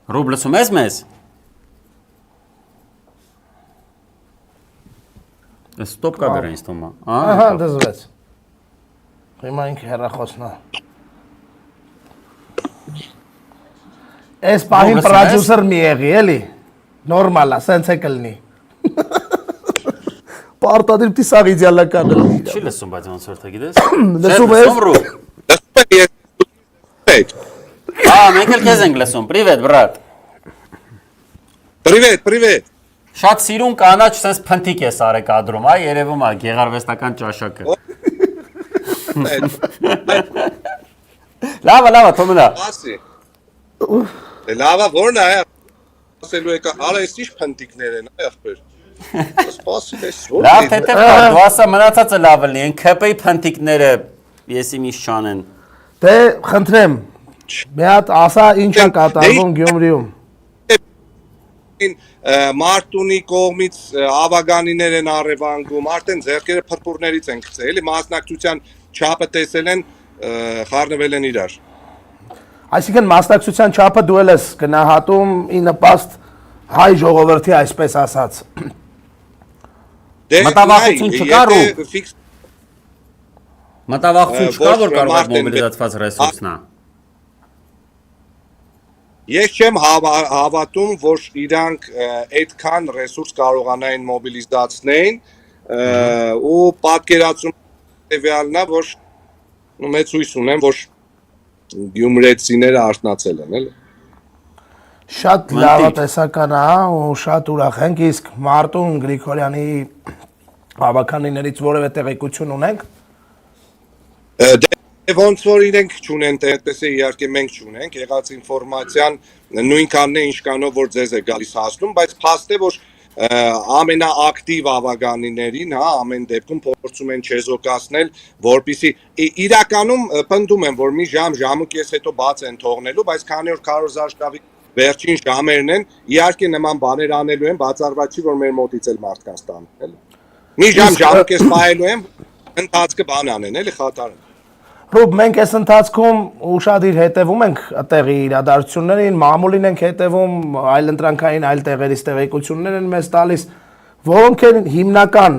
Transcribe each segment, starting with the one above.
Ռուբ լսում ես մեզ։ Ստոպ կա բերեն ինձ թվում է։ Ահա, դզվեց։ Հիմա ինքը հեռախոսն է։ Այս պահին պրոդյուսեր մի եղի, էլի։ Նորմալ է, սենց է կլինի։ Պարտադիր պիտի սաղ իդեալական է։ Չի լսում, բայց ոնց որ թե գիտես։ Լսում ես։ Մենք էլ քեզ ենք լսում։ Պրիվետ, բրատ։ Պրիվետ։ Շատ սիրուն կանաչ sense փնթիկ է սարե կադրում, այ երևում է գեղարվեստական ճաշակը։ Լավա, թոմնա։ Ասի։ Լավա որն է, ասելու եկա, արա էս ինչ փնթիկներ են, ախպեր։ Սպասի դες որ։ Լավ, թեթև կա, դու ասա մնացածը լավ է լինեն, քփեի փնթիկները եսի միշտ չանեն։ Դե, խնդրեմ, մի հատ ասա ինչ է կատարվում Գյումրիում։ Մարտունի կողմից ավագանիներ են առևանգում, արդեն ձեռքերը փրփուրներից են գցել, էլի մասնակցության չափը տեսել են, խառնվել են իրար։ Այսինքն մասնակցության չափը դու ես գնահատում ի նպաստ հայ ժողովրդի այսպես ասած։ Մտավախություն չկա Ռուբ։ Մտավախություն չկա, որ կարող է մոբիլիզացված ռեսուրսն է։ Ես չեմ հավատում, որ իրանք այդքան ռեսուրս կարողանային մոբիլիզացնեին ու պատկերացում տևյալն է, որ մեծ հույս ունեմ, որ գյումրեցիները արթնացել են, էլի։ Շատ լավատեսական է ու շատ ուրախ ենք, իսկ Մարտուն Գրիգորյանի հավաքանիներից որևէ տեղեկություն ունենք։ Ոնց որ իրենք չունեն, այդպես է իհարկե մենք չունենք, եղած ինֆորմացիան նույնքանն է ինչքանով որ ձեզ է գալիս հասնում, բայց փաստ է որ ամենաակտիվ ավագանիներին, հա, ամեն դեպքում փորձում են չեզոքացնել, որպեսզի իրականում պնդում են, որ մի ժամ ու կես հետո բաց են թողնելու, բայց քանի որ քարոզարշտավի վերջին ժամերն են, իհարկե նման բաներ անելու են, բացառված չի որ մեր մոտից էլ մարդկանց տանել։ Մի ժամ ու կես պահելու են, ընթացքը բան անեն, էլի խաթարեն։ Ռուբ, մենք այս ընթացքում ուշադիր հետևում ենք տեղի իրադարձություններին, մամուլին ենք հետևում, այլ ընտրանքային այլ տեղերից տեղեկություններ են մեզ տալիս, որոնք են հիմնական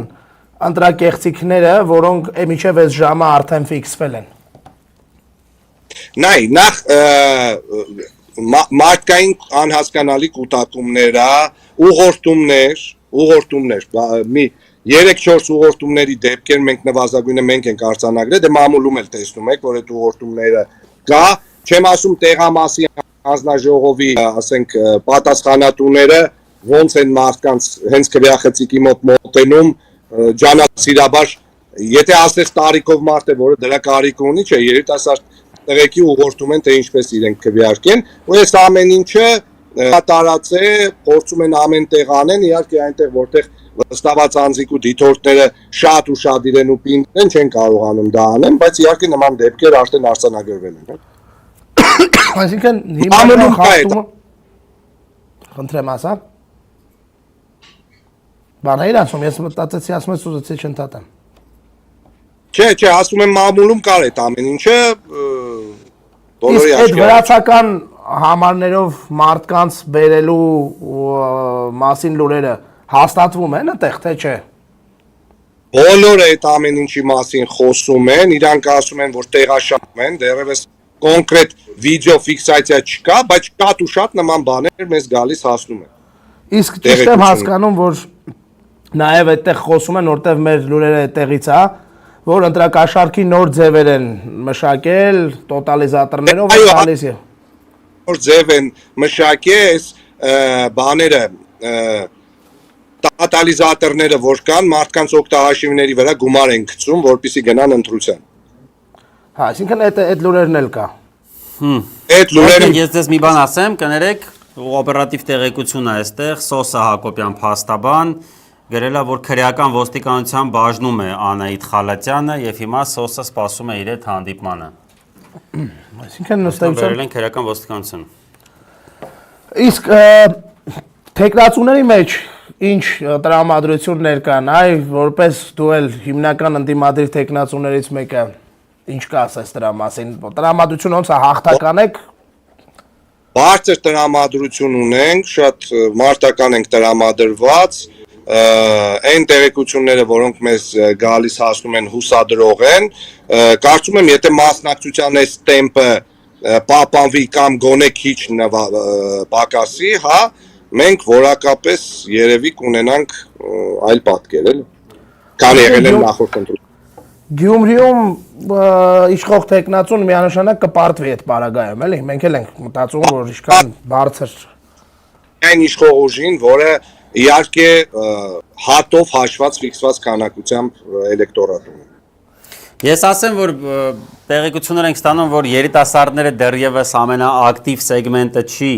ընտրակեղծիքները, որոնք մինչև այս ժամը արդեն ֆիքսվել են։ Նայ, նախ մարդկային անհասկանալի կուտակումներ, ուղղորդումներ, մի 3-4 ուղղորդումների դեպքեր մենք նվազագույնը մենք ենք արձանագրել, դե մամուլում էլ տեսնում եք, որ այդ ուղղորդումները կա, չեմ ասում տեղամասի հանձնաժողովի, ասենք, պատասխանատուները ոնց են մարդկանց հենց քվեախցիկի մոտ մոտենում, ջանասիրաբար, եթե ասես տարիքով մարդ է, որը դրա կարիք ունի, չէ, երիտասարդ տղեկի ուղղորդում են, թե ինչպես իրենք քվեարկեն, ու այս ամեն ինչը տարած է, փորձում են ամեն տեղ անեն, իհարկե այնտեղ որտեղ վստահված անձիկ ու դիտորդները շատ ու շատ իրեն ու պինդ են, չեն կարողանում դա անեն, բայց իհարկե նման դեպքեր արդեն արձանագրվել են։ Այսինքն հիմա խախտումը խնդրեմ ասա։ Բանայր ասում, ես մտածեցի ասում ես ուզեցի չընդհատեմ։ Չէ, ասում եմ մամուլում կար այդ ամեն ինչը բոլորի այդ վրացական համարներով մարդկանց բերելու մասին լուրերը հաստատվում են այդտեղ, թե չէ։ Բոլորը այդ ամեն ինչի մասին խոսում են, իրանք ասում են, որ տեղաշարժում են, դեռևս կոնկրետ վիդեո ֆիքսացիա չկա, բայց շատ ու շատ նման բաներ մեզ գալիս հասնում են։ Իսկ ճիշտ եմ հասկանում, որ նաև այդտեղ խոսում են, որտեղ մեր լուրերը այդտեղից է, որ ընտրակաշարքի նոր ձևեր են մշակել, տոտալիզատորներով ու գալիս է։ Նոր ձև են մշակել, բաները տոտալիզատորները որ կան, մարդկանց օգտահաշիվների վրա գումար են գցում, որպեսզի գնան ընտրության։ Հա, այսինքն այդ լուրերն էլ կա։ Այդ լուրերը ես ձեզ մի բան ասեմ, կներեք, օպերատիվ տեղեկություն է այստեղ, Սոսա Հակոբյան փաստաբան գրել է, որ քրեական ոստիկանության բաժնում է Անահիտ Խալատյանը եւ հիմա Սոսը սպասում է իր հետ հանդիպմանը։ Այսինքն նստեցին վերել են քրեական ոստիկանություն։ Իսկ թեկնածուների մեջ ինչ տրամադրություններ կան, այ որպես դու էլ հիմնական ընդդիմադիր թեկնածուներից մեկը ինչ կասես դրա մասին։ Տրամադրությունը ոնց է հաղթական եք բարձր տրամադրություն ունենք, շատ մարտական ենք տրամադրված, այն տեղեկությունները, որոնք մեզ գալիս հասնում են հուսադրող են, կարծում եմ, եթե մասնակցության այս տեմպը պահպանվի կամ գոնե քիչ պակասի, հա, մենք որակապես երևի կունենանք այլ պատկեր, էլի, քան եղել են նախորդ ընտրությունները։ Գյումրիում իշխող տեխնացուն միանշանակ կպարտվի այդ պարագայում, էլի, մենք էլ ենք մտածում, որ ինչքան բարձր այն իշխող ուժին, որը իհարկե հատով հաշված ֆիքսված քանակությամբ էլեկտորատ ունի։ Ես ասեմ, որ տեղեկություններ ենք ստանում, որ երիտասարդները դեռևս ամենաակտիվ սեգմենտը չի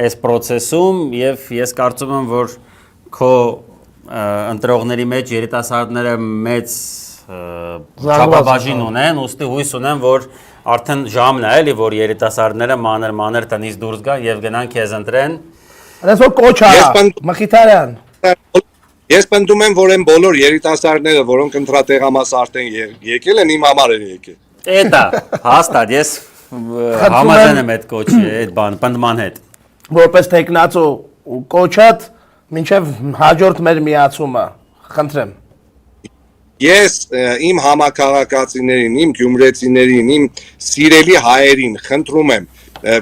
այս process-ում եւ ես կարծում եմ, որ քո ընտրողների մեջ երիտասարդները մեծ չափաբաժին ունեն, ուստի հույս ունեմ, որ արդեն ժամն է, էլի, որ երիտասարդները մանր տնից դուրս գան եւ գնան քեզ ընտրեն։ Այնպես որ կոչ արա, Մխիթարյան։ Ես պնդում եմ, որ այն բոլոր երիտասարդները, որոնք ընտրատեղամաս արդեն եկել են, իմ համար են եկել։ Էդա, հաստատ, ես համաձայն եմ այդ կոչի, այդ պնդման հետ։ Որպես տեխնացու կոչած, մինչև հաջորդ մեր միացումը, խնդրեմ։ Ես իմ համակարգացիներին, իմ գյումրեցիներին, իմ սիրելի հայերին խնդրում եմ,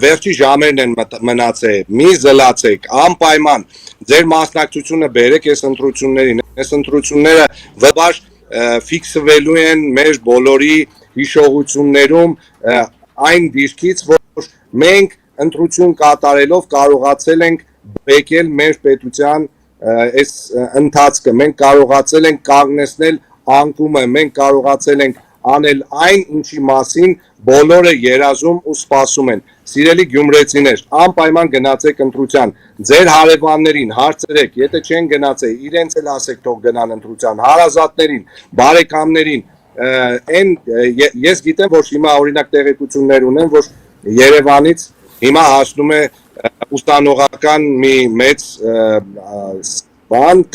վերջի ժամերն են մնացել, մի զլացեք, անպայման ձեր մասնակցությունը բերեք այս ընտրություններին, այս ընտրությունները վստահ ֆիքսվելու են մեր բոլորի հիշողություններում այն դիրքից, որ մենք ընտրություն կատարելով կարողացել ենք բեկել մեր պետության այս ընթացքը, մենք կարողացել ենք կանգնեցնել անկումը, մենք կարողացել ենք անել այն, ինչի մասին բոլորը երազում ու սպասում են։ Սիրելի գյումրեցիներ, անպայման գնացեք ընտրության, ձեր հարևաններին հարցրեք, եթե չեն գնացել, իրենց էլ ասեք թող գնան ընտրության, հարազատներին, բարեկամներին, ես գիտեմ, որ հիմա օրինակ տեղեկություններ ունեմ, որ Երևանից հիմա հասնում է ուսանողական մի մեծ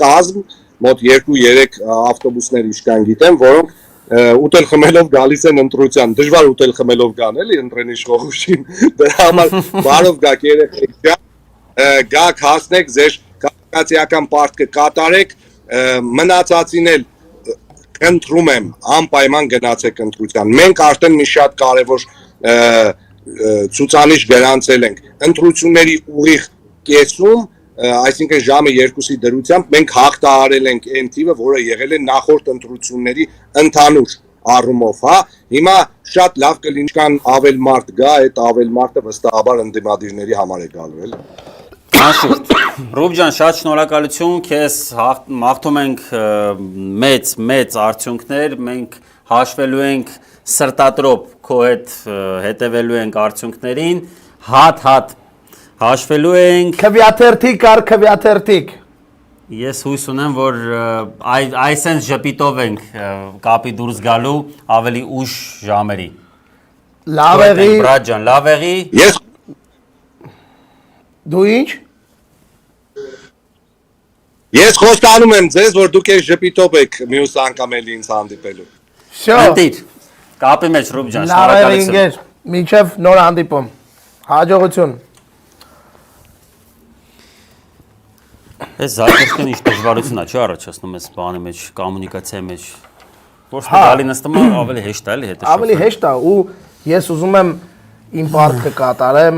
կազմ, մոտ 2-3 ավտոբուսներ իշքան գիտեմ, որոնք ուտել խմելով գալիս են ընտրության, դժվար ուտել խմելով գան, էլի ընտրեն իշխող ուժին, դրա համար բարով գաք երեխեք, գաք հասնեք, ձեր քաղաքացիական պարտքը կատարեք, մնացածին էլ խնդրում եմ, անպայման գնացեք ընտրության, մենք արդեն մի շատ կարևոր ցուցանիշ գրանցել ենք, ընտրությունների ուղիղ կեսում, այսինքն ժամը 2-ի դրությամբ մենք հաղթահարել ենք այն թիվը, որը եղել է նախորդ ընտրությունների ընդհանուր առումով, հա, հիմա շատ լավ կլինի, ինչքան ավել մարդ գա, այդ ավել մարդը վստահաբար ընդդիմադիրների համար է գալու, էլի։ Անշուշտ։ Ռուբ ջան, շատ շնորհակալություն, քեզ մաղթում ենք մեծ արդյունքներ, մենք հաշվելու ենք սրտատրոպ քո հետ հետևելու ենք արդյունքներին, հատ հաշվելու ենք Քվյաթերթիկ Ես հույս ունեմ, որ այսենց ժպիտով ենք կապի դուրս գալու ավելի ուշ ժամերի։ Լավ եղի։ Բրատ ջան, լավ եղի։ Ես Դու ինչ։ Ես խոստանում եմ ձեզ, որ դուք այս ժպիտով եք մյուս անգամ էլի ինձ հանդիպելու։ Ընտիր, կապի մեջ Ռուբ ջան, Լավ եղի շնորհակալություն։ ինգեր, մինչև նոր հանդիպում։ Հաջողություն։ Այս զարգացքն ինչ դժվարություն է, չի առաջացնում այս բանի մեջ, կոմունիկացիայի մեջ։ Որ գալի նստում ավելի հեշտ է, էլի հետը։ Ավելի հեշտ է ու ես ուզում եմ իմ պարտքը կատարեմ